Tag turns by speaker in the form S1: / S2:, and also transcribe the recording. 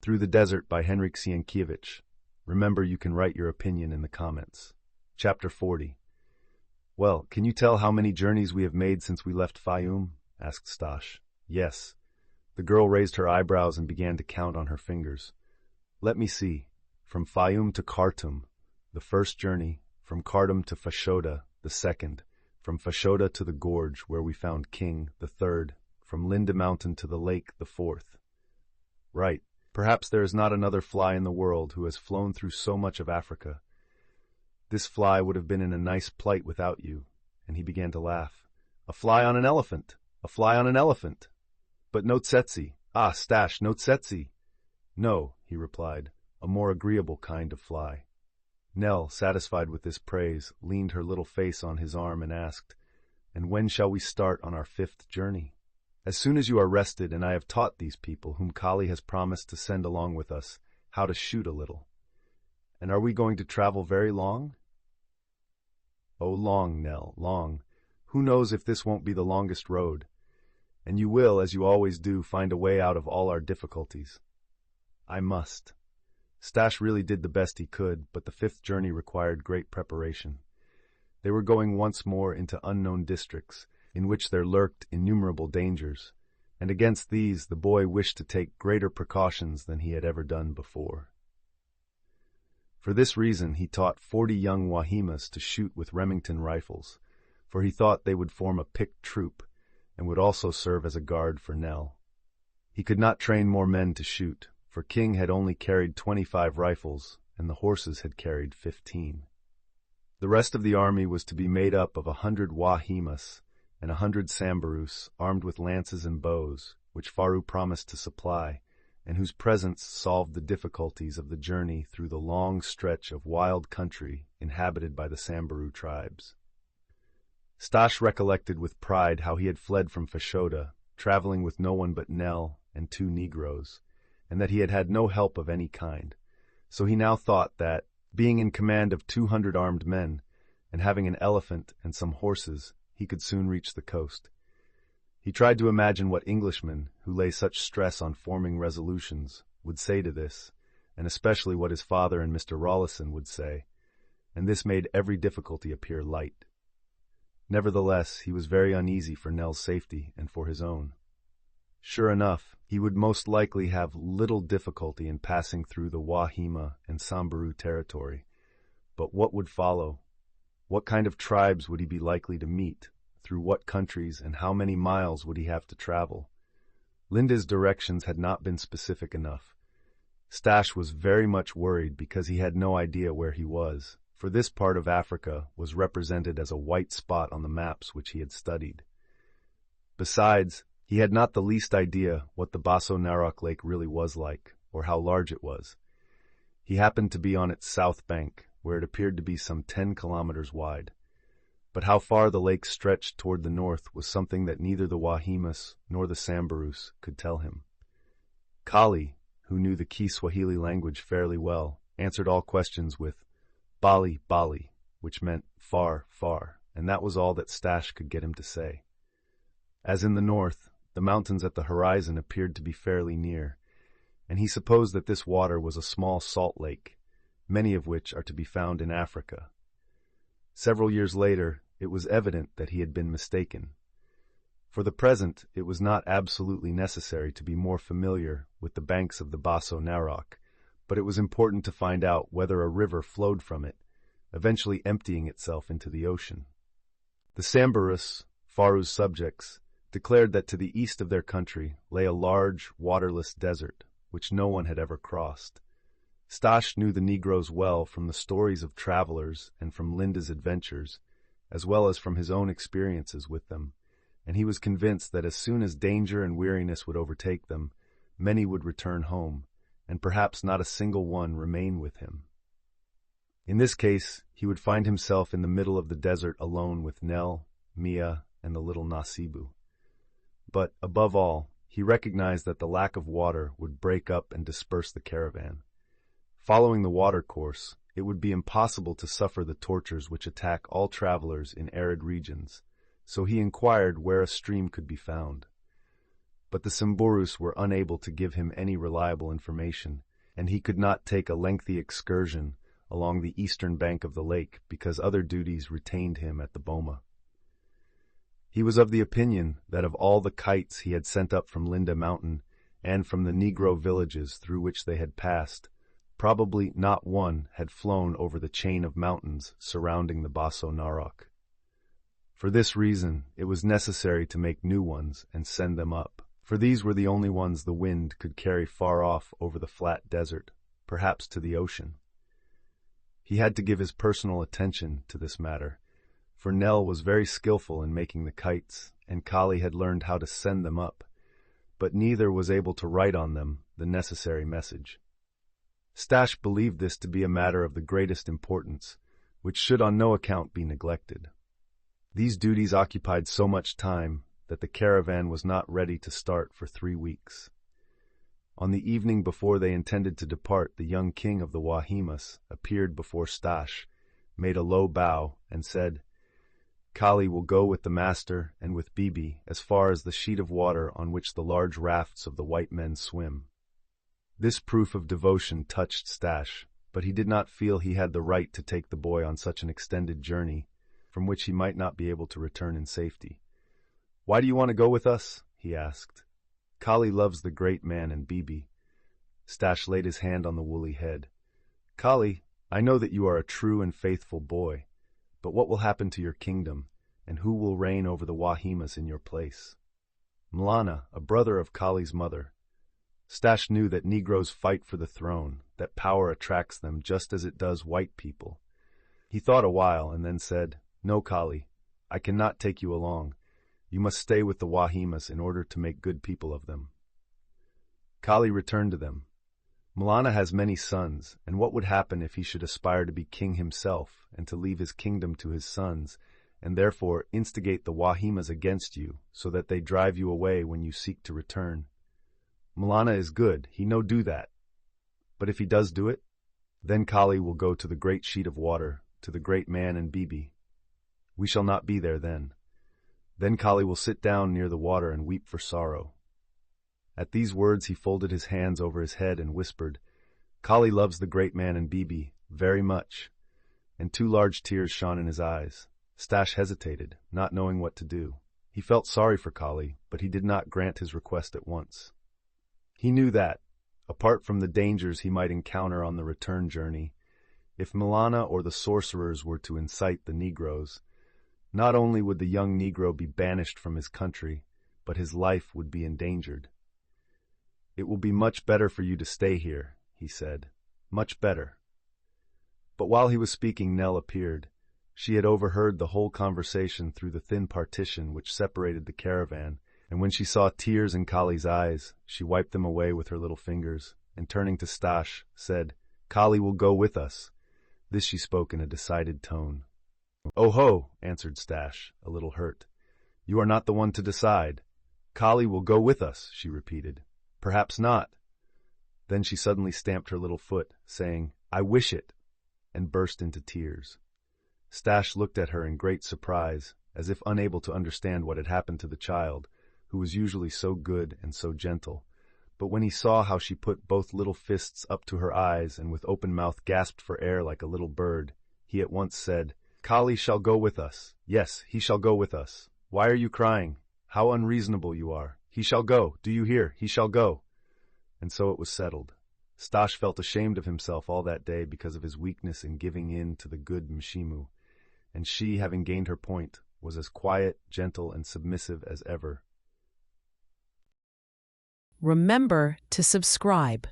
S1: Through the Desert by Henryk Sienkiewicz. Remember, you can write your opinion in the comments. Chapter 40. Well, can you tell how many journeys we have made since we left Fayum? Asked Staś. Yes. The girl raised her eyebrows and began to count on her fingers. Let me see. From Fayum to Khartoum, the first journey. From Khartoum to Fashoda, the second. From Fashoda to the gorge, where we found King, the third. From Linda Mountain to the lake, the fourth. Right. Perhaps there is not another fly in the world who has flown through so much of Africa. This fly would have been in a nice plight without you. And he began to laugh. A fly on an elephant! A fly on an elephant! But no tsetse. Ah, Staś, no tsetse. No, he replied, a more agreeable kind of fly. Nell, satisfied with this praise, leaned her little face on his arm and asked, And when shall we start on our fifth journey? As soon as you are rested, and I have taught these people, whom Kali has promised to send along with us, how to shoot a little. And are we going to travel very long? Oh, long, Nell, long. Who knows if this won't be the longest road? And you will, as you always do, find a way out of all our difficulties. I must. Staś really did the best he could, but the fifth journey required great preparation. They were going once more into unknown districts, in which there lurked innumerable dangers, and against these the boy wished to take greater precautions than he had ever done before. For this reason he taught 40 young Wahimas to shoot with Remington rifles, for he thought they would form a picked troop, and would also serve as a guard for Nell. He could not train more men to shoot, for King had only carried 25 rifles, and the horses had carried 15. The rest of the army was to be made up of 100 Wahimas, and 100 Sambarus, armed with lances and bows, which Faru promised to supply, and whose presence solved the difficulties of the journey through the long stretch of wild country inhabited by the Sambaru tribes. Staś recollected with pride how he had fled from Fashoda, traveling with no one but Nell and 2 Negroes, and that he had had no help of any kind. So he now thought that, being in command of 200 armed men, and having an elephant and some horses, he could soon reach the coast. He tried to imagine what Englishmen, who lay such stress on forming resolutions, would say to this, and especially what his father and Mr. Rawlison would say, and this made every difficulty appear light. Nevertheless, he was very uneasy for Nell's safety and for his own. Sure enough, he would most likely have little difficulty in passing through the Wahima and Sambaru territory. But what would follow? What kind of tribes would he be likely to meet? Through what countries and how many miles would he have to travel? Linda's directions had not been specific enough. Staś was very much worried because he had no idea where he was, for this part of Africa was represented as a white spot on the maps which he had studied. Besides, he had not the least idea what the Basso Narok Lake really was like, or how large it was. He happened to be on its south bank, where it appeared to be some 10 kilometers wide. But how far the lake stretched toward the north was something that neither the Wahimas nor the Sambarus could tell him. Kali, who knew the Kiswahili language fairly well, answered all questions with Bali, Bali, which meant far, far, and that was all that Staś could get him to say. As in the north, the mountains at the horizon appeared to be fairly near, and he supposed that this water was a small salt lake, many of which are to be found in Africa. Several years later, it was evident that he had been mistaken. For the present, it was not absolutely necessary to be more familiar with the banks of the Basso Narok, but it was important to find out whether a river flowed from it, eventually emptying itself into the ocean. The Sambarus, Faru's subjects, declared that to the east of their country lay a large, waterless desert, which no one had ever crossed. Staś knew the Negroes well from the stories of travelers and from Linda's adventures, as well as from his own experiences with them, and he was convinced that as soon as danger and weariness would overtake them, many would return home, and perhaps not a single one remain with him. In this case, he would find himself in the middle of the desert alone with Nell, Mia, and the little Nasibu. But, above all, he recognized that the lack of water would break up and disperse the caravan. Following the water course, it would be impossible to suffer the tortures which attack all travelers in arid regions, so he inquired where a stream could be found. But the Samburus were unable to give him any reliable information, and he could not take a lengthy excursion along the eastern bank of the lake because other duties retained him at the boma. He was of the opinion that of all the kites he had sent up from Linda Mountain and from the Negro villages through which they had passed, probably not one had flown over the chain of mountains surrounding the Basso Narok. For this reason, it was necessary to make new ones and send them up, for these were the only ones the wind could carry far off over the flat desert, perhaps to the ocean. He had to give his personal attention to this matter, for Nell was very skillful in making the kites, and Kali had learned how to send them up, but neither was able to write on them the necessary message. Stash believed this to be a matter of the greatest importance, which should on no account be neglected. These duties occupied so much time that the caravan was not ready to start for 3 weeks. On the evening before they intended to depart, the young king of the Wahimas appeared before Stash, made a low bow, and said, "Kali will go with the master and with Bibi as far as the sheet of water on which the large rafts of the white men swim." This proof of devotion touched Stash, but he did not feel he had the right to take the boy on such an extended journey, from which he might not be able to return in safety. "Why do you want to go with us?" he asked. "Kali loves the great man and Bibi." Stash laid his hand on the woolly head. "Kali, I know that you are a true and faithful boy, but what will happen to your kingdom, and who will reign over the Wahimas in your place?" Mlana, a brother of Kali's mother. Stash knew that Negroes fight for the throne, that power attracts them just as it does white people. He thought a while and then said, "No, Kali, I cannot take you along. You must stay with the Wahimas in order to make good people of them." Kali returned to them. "Mlana has many sons, and what would happen if he should aspire to be king himself and to leave his kingdom to his sons, and therefore instigate the Wahimas against you so that they drive you away when you seek to return? Mlana is good, he no do that. But if he does do it, then Kali will go to the great sheet of water, to the great man and Bibi. We shall not be there then. Then Kali will sit down near the water and weep for sorrow." At these words he folded his hands over his head and whispered, "Kali loves the great man and Bibi very much," and 2 large tears shone in his eyes. Stash hesitated, not knowing what to do. He felt sorry for Kali, but he did not grant his request at once. He knew that, apart from the dangers he might encounter on the return journey, if Mlana or the sorcerers were to incite the Negroes, not only would the young Negro be banished from his country, but his life would be endangered. "It will be much better for you to stay here," he said. "Much better." But while he was speaking, Nell appeared. She had overheard the whole conversation through the thin partition which separated the caravan, and when she saw tears in Kali's eyes, she wiped them away with her little fingers, and turning to Stash, said, "Kali will go with us." This she spoke in a decided tone. "Oh ho," answered Stash, a little hurt. "You are not the one to decide. Kali will go with us," she repeated. "Perhaps not." Then she suddenly stamped her little foot, saying, "I wish it," and burst into tears. Stash looked at her in great surprise, as if unable to understand what had happened to the child, who was usually so good and so gentle. But when he saw how she put both little fists up to her eyes and with open mouth gasped for air like a little bird, he at once said, "Kali shall go with us. Yes, he shall go with us. Why are you crying? How unreasonable you are. He shall go. Do you hear? He shall go." And so it was settled. Stash felt ashamed of himself all that day because of his weakness in giving in to the good Mshimu, and she, having gained her point, was as quiet, gentle, and submissive as ever.
S2: Remember to subscribe.